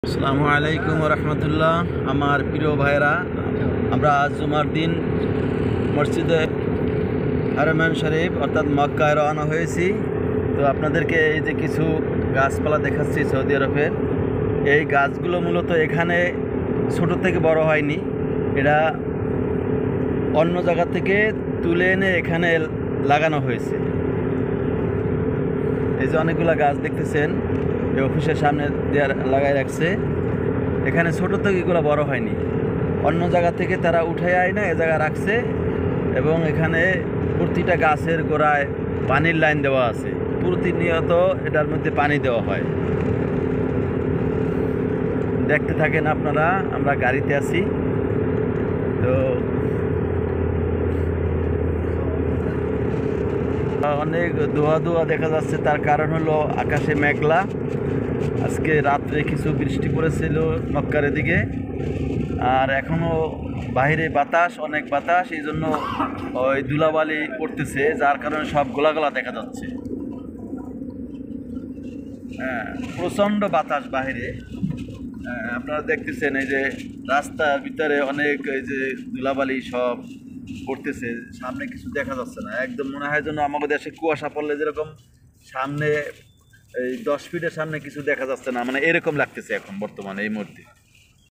আসসালামু আলাইকুম রহমতুল্লাহ। আমার প্রিয় ভাইরা, আমরা আজ জুমার দিন মসজিদে হারামাইন শরীফ অর্থাৎ মক্কায় রওনা হয়েছি। তো আপনাদেরকে এই যে কিছু গাছপালা দেখাচ্ছি সৌদি আরবের। এই গাছগুলো মূলত এখানে ছোট থেকে বড় হয়নি, এটা অন্য জায়গা থেকে তুলে এনে এখানে লাগানো হয়েছে। এই যে অনেকগুলো গাছ দেখতেছেন, এই অফিসের সামনে লাগাই রাখছে। এখানে ছোট থেকে এগুলো বড় হয়নি, অন্য জায়গা থেকে তারা উঠে আয় না এ জায়গায় রাখছে। এবং এখানে প্রতিটা গাছের গোড়ায় পানির লাইন দেওয়া আছে, প্রতিনিয়ত এটার মধ্যে পানি দেওয়া হয়। দেখতে থাকেন আপনারা, আমরা গাড়িতে আছি। তো অনেক ধোয়া ধোয়া দেখা যাচ্ছে, তার কারণ হলো আকাশে মেঘলা। আজকে রাত্রে কিছু বৃষ্টি পড়েছিল মক্কার দিকে, আর এখনও বাইরে বাতাস, অনেক বাতাস, এই জন্য ওই ধুলাবালি পড়তেছে, যার কারণে সব গোলাগোলা দেখা যাচ্ছে। হ্যাঁ, প্রচণ্ড বাতাস বাহিরে। আপনারা দেখতেছেন এই যে রাস্তার ভিতরে অনেক এই যে ধুলাবালি সব পড়তেছে, সামনে কিছু দেখা যাচ্ছে না। একদম মনে হয় যেন আমাদের দেশে কুয়াশা পড়লে যেরকম সামনে এই 10 ফিটের সামনে কিছু দেখা যাচ্ছে না, মানে এরকম লাগতেছে এখন বর্তমানে এই মুহূর্তে।